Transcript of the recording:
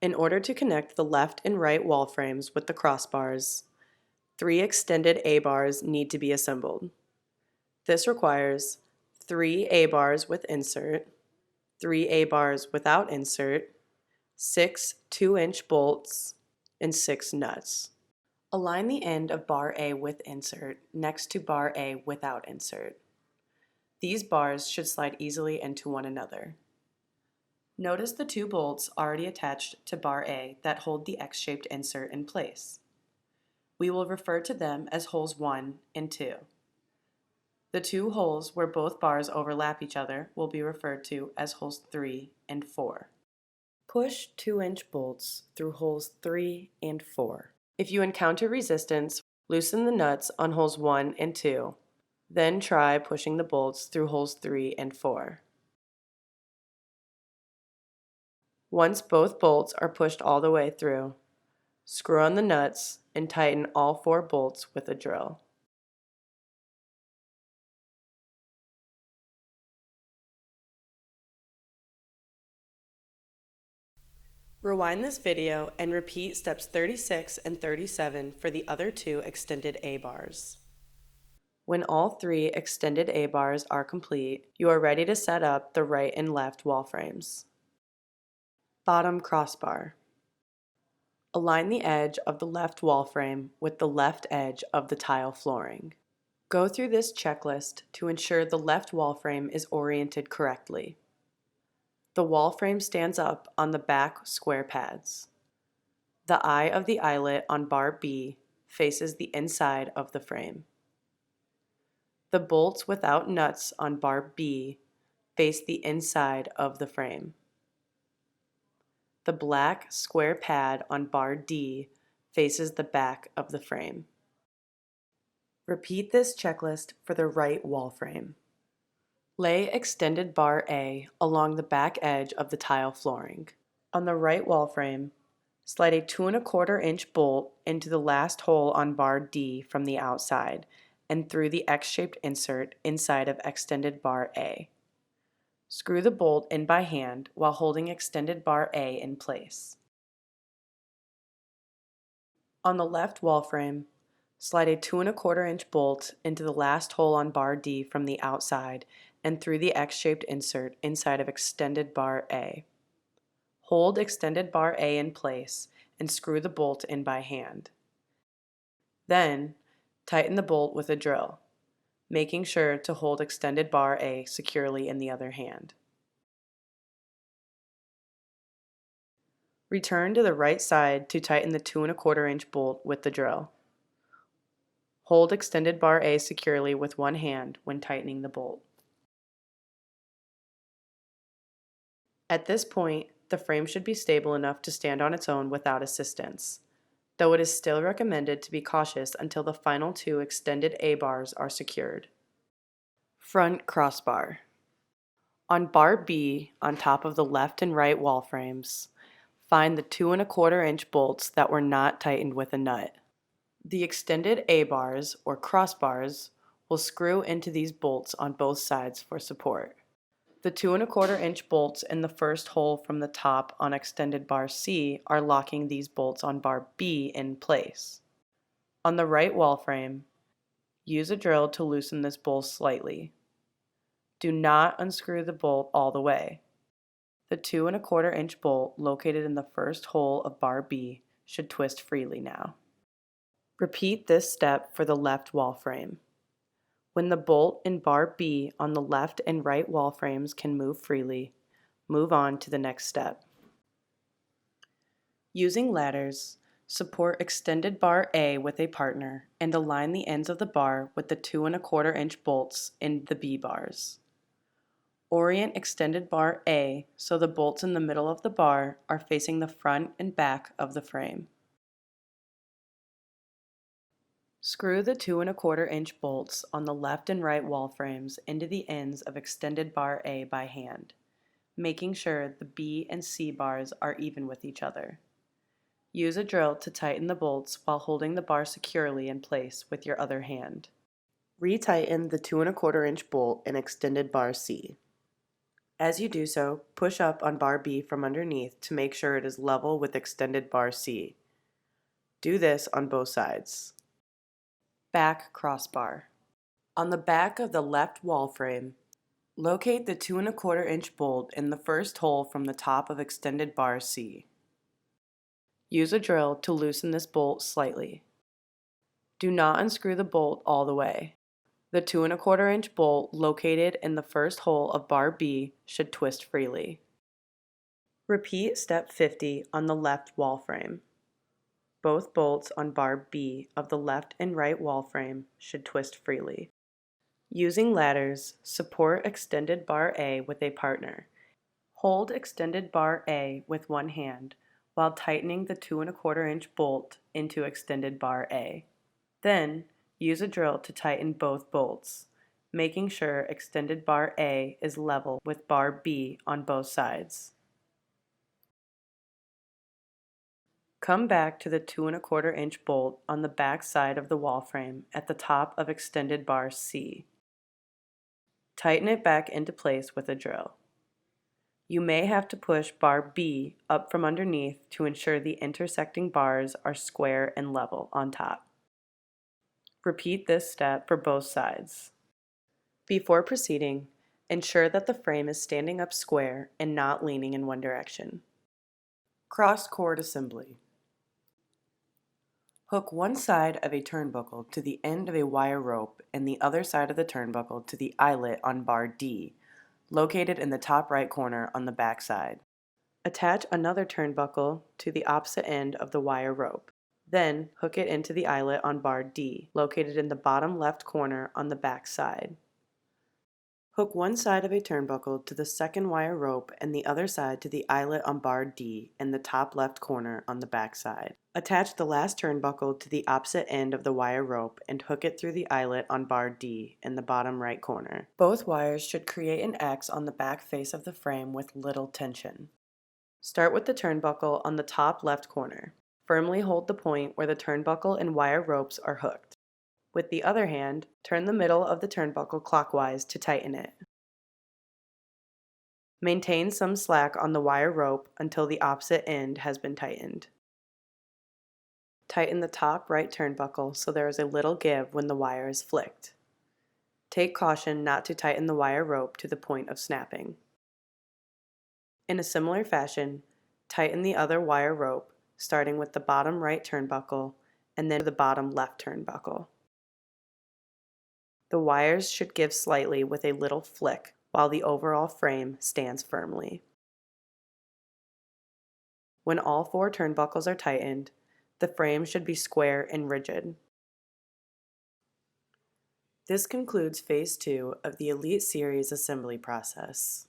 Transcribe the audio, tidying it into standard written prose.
In order to connect the left and right wall frames with the crossbars, 3 extended A-bars need to be assembled. This requires 3 A-bars with insert, 3 A-bars without insert, 6 2-inch bolts, and 6 nuts. Align the end of bar A with insert next to bar A without insert. These bars should slide easily into one another. Notice the 2 bolts already attached to bar A that hold the X-shaped insert in place. We will refer to them as holes 1 and 2. The 2 holes where both bars overlap each other will be referred to as holes 3 and 4. Push 2-inch bolts through holes 3 and 4. If you encounter resistance, loosen the nuts on holes 1 and 2. Then try pushing the bolts through holes 3 and 4. Once both bolts are pushed all the way through, screw on the nuts and tighten all 4 bolts with a drill. Rewind this video and repeat steps 36 and 37 for the other 2 extended A-bars. When all 3 extended A-bars are complete, you are ready to set up the right and left wall frames. Bottom crossbar. Align the edge of the left wall frame with the left edge of the tile flooring. Go through this checklist to ensure the left wall frame is oriented correctly. The wall frame stands up on the back square pads. The eye of the eyelet on bar B faces the inside of the frame. The bolts without nuts on bar B face the inside of the frame. The black square pad on bar D faces the back of the frame. Repeat this checklist for the right wall frame. Lay extended bar A along the back edge of the tile flooring. On the right wall frame, slide a 2 1/4 inch bolt into the last hole on bar D from the outside and through the X-shaped insert inside of extended bar A. Screw the bolt in by hand while holding extended bar A in place. On the left wall frame, slide a 2 1/4 inch bolt into the last hole on bar D from the outside and through the X-shaped insert inside of extended bar A. Hold extended bar A in place and screw the bolt in by hand. Then, tighten the bolt with a drill, making sure to hold extended bar A securely in the other hand. Return to the right side to tighten the 2 1/4 inch bolt with the drill. Hold extended bar A securely with one hand when tightening the bolt. At this point, the frame should be stable enough to stand on its own without assistance, though it is still recommended to be cautious until the final 2 extended A-bars are secured. Front crossbar. On bar B, on top of the left and right wall frames, find the 2 1/4 inch bolts that were not tightened with a nut. The extended A-bars, or crossbars, will screw into these bolts on both sides for support. The 2 1/4 inch bolts in the first hole from the top on extended bar C are locking these bolts on bar B in place. On the right wall frame, use a drill to loosen this bolt slightly. Do not unscrew the bolt all the way. The 2 1/4 inch bolt located in the first hole of bar B should twist freely now. Repeat this step for the left wall frame. When the bolt in bar B on the left and right wall frames can move freely, move on to the next step. Using ladders, support extended bar A with a partner and align the ends of the bar with the 2 1/4 inch bolts in the B bars. Orient extended bar A so the bolts in the middle of the bar are facing the front and back of the frame. Screw the 2 1/4 inch bolts on the left and right wall frames into the ends of extended bar A by hand, making sure the B and C bars are even with each other. Use a drill to tighten the bolts while holding the bar securely in place with your other hand. Retighten the 2 1/4 inch bolt in extended bar C. As you do so, push up on bar B from underneath to make sure it is level with extended bar C. Do this on both sides. Back crossbar. On the back of the left wall frame, locate the 2 1/4 inch bolt in the first hole from the top of extended bar C. Use a drill to loosen this bolt slightly. Do not unscrew the bolt all the way. The 2 1/4 inch bolt located in the first hole of bar B should twist freely. Repeat step 50 on the left wall frame. Both bolts on bar B of the left and right wall frame should twist freely. Using ladders, support extended bar A with a partner. Hold extended bar A with one hand while tightening the 2 1/4 inch bolt into extended bar A. Then, use a drill to tighten both bolts, making sure extended bar A is level with bar B on both sides. Come back to the 2 1/4 inch bolt on the back side of the wall frame at the top of extended bar C. Tighten it back into place with a drill. You may have to push bar B up from underneath to ensure the intersecting bars are square and level on top. Repeat this step for both sides. Before proceeding, ensure that the frame is standing up square and not leaning in one direction. Cross cord assembly. Hook one side of a turnbuckle to the end of a wire rope and the other side of the turnbuckle to the eyelet on bar D, located in the top right corner on the back side. Attach another turnbuckle to the opposite end of the wire rope. Then hook it into the eyelet on bar D, located in the bottom left corner on the back side. Hook one side of a turnbuckle to the second wire rope and the other side to the eyelet on bar D in the top left corner on the back side. Attach the last turnbuckle to the opposite end of the wire rope and hook it through the eyelet on bar D in the bottom right corner. Both wires should create an X on the back face of the frame with little tension. Start with the turnbuckle on the top left corner. Firmly hold the point where the turnbuckle and wire ropes are hooked. With the other hand, turn the middle of the turnbuckle clockwise to tighten it. Maintain some slack on the wire rope until the opposite end has been tightened. Tighten the top right turnbuckle so there is a little give when the wire is flicked. Take caution not to tighten the wire rope to the point of snapping. In a similar fashion, tighten the other wire rope, starting with the bottom right turnbuckle and then the bottom left turnbuckle. The wires should give slightly with a little flick while the overall frame stands firmly. When all 4 turnbuckles are tightened, the frame should be square and rigid. This concludes Phase 2 of the Elite Series assembly process.